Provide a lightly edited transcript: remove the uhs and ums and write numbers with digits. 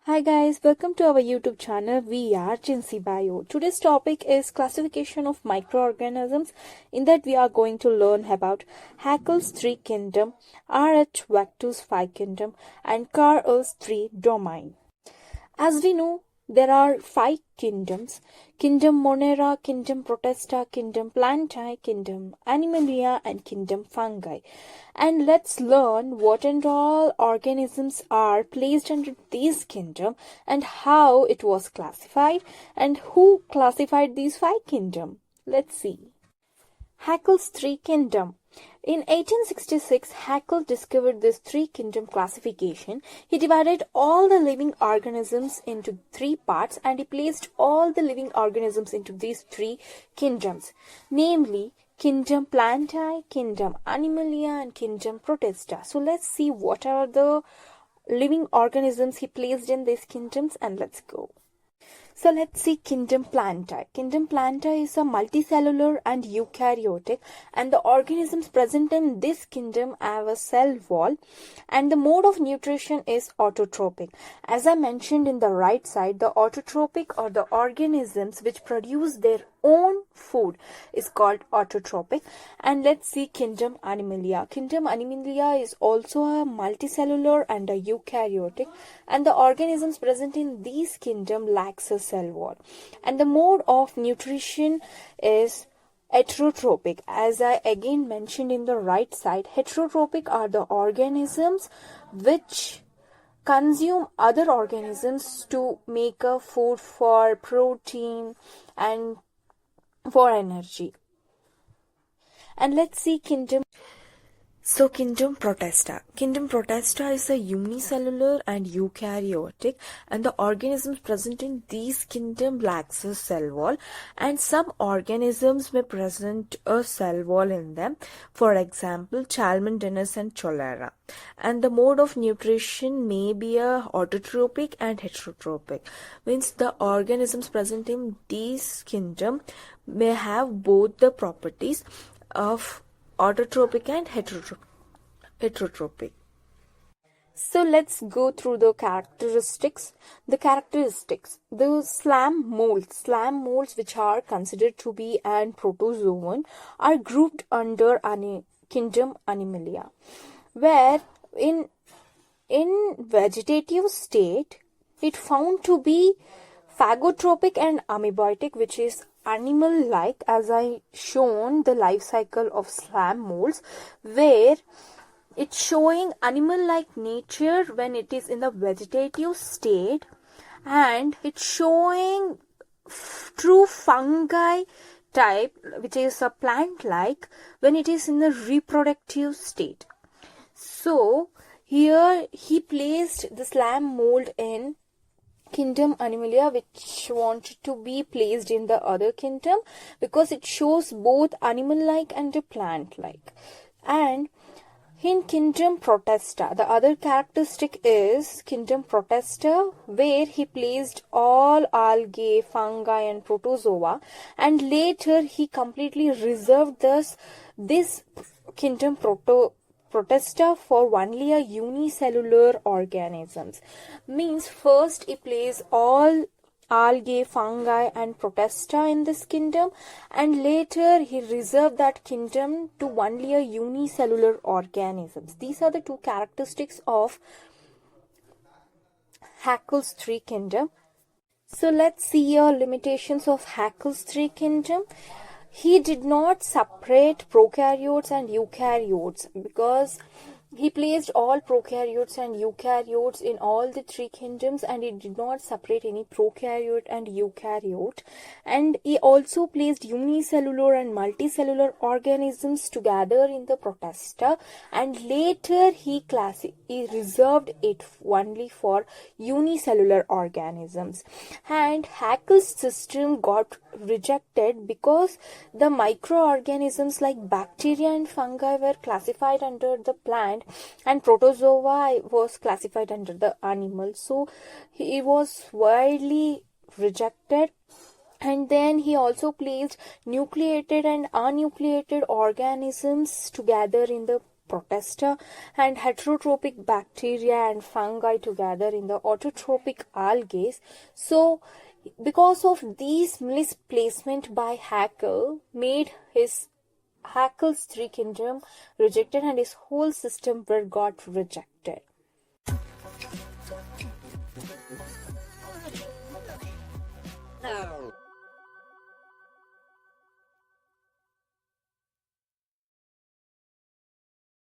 Hi guys, welcome to our YouTube channel. We are Jincy Bio. Today's topic is classification of microorganisms. In that we are going to learn about Haeckel's 3 kingdom, R.H. Vector's 5 kingdom and Carl's 3 domain. As we know, there are 5 kingdoms: Kingdom Monera, Kingdom Protista, Kingdom Plantae, Kingdom Animalia and Kingdom Fungi. And let's learn what and all organisms are placed under this kingdom and how it was classified and who classified these 5 kingdoms. Let's see. Haeckel's 3 kingdom. In 1866, Haeckel discovered this 3 kingdom classification. He divided all the living organisms into 3 parts and he placed all the living organisms into these 3 kingdoms, namely Kingdom Plantae, Kingdom Animalia and Kingdom Protista. So let's see what are the living organisms he placed in these kingdoms and let's go. So let's see Kingdom Plantae. Kingdom Plantae is a multicellular and eukaryotic, and the organisms present in this kingdom have a cell wall, and the mode of nutrition is autotrophic. As I mentioned in the right side, the autotrophic or the organisms which produce their own food is called autotrophic. And let's see Kingdom Animalia. Kingdom Animalia is also a multicellular and a eukaryotic, and the organisms present in this kingdom lacks a cell wall, and the mode of nutrition is heterotrophic. As I again mentioned in the right side, heterotrophic are the organisms which consume other organisms to make a food for protein and for energy. And let's see Kingdom Protista. Kingdom Protista is a unicellular and eukaryotic, and the organisms present in these kingdom lacks a cell wall, and some organisms may present a cell wall in them, for example Chalmondinus and Cholera. And the mode of nutrition may be a autotrophic and heterotrophic, means the organisms present in these kingdom may have both the properties of autotrophic and heterotrophic. So let's go through the characteristics. The slam molds which are considered to be an protozoan are grouped under Kingdom Animalia, where in vegetative state it found to be phagotropic and amoebotic, which is animal-like, as I shown the life cycle of slam molds, where it's showing animal-like nature when it is in the vegetative state, and it's showing true fungi type, which is a plant-like, when it is in the reproductive state. So here he placed the slam mold in Kingdom Animalia, which wanted to be placed in the other kingdom because it shows both animal-like and plant-like. And in Kingdom Protista, the other characteristic is Kingdom Protista, where he placed all algae, fungi and protozoa, and later he completely reserved this Kingdom Protista for only a unicellular organisms. Means first he placed all algae, fungi and protista in this kingdom, and later he reserved that kingdom to only a unicellular organisms. These are the 2 characteristics of Haeckel's 3 kingdom. So let's see your limitations of Haeckel's 3 kingdom. He did not separate prokaryotes and eukaryotes because he placed all prokaryotes and eukaryotes in all the 3 kingdoms, and he did not separate any prokaryote and eukaryote. And he also placed unicellular and multicellular organisms together in the Protista, and later he reserved it only for unicellular organisms. And Haeckel's system got rejected because the microorganisms like bacteria and fungi were classified under the plant and protozoa was classified under the animal. So he was widely rejected. And then he also placed nucleated and unnucleated organisms together in the Protista, and heterotrophic bacteria and fungi together in the autotrophic algae. So, because of these misplacement by Haeckel, made his Haeckel's three kingdom rejected, and his whole system got rejected. No.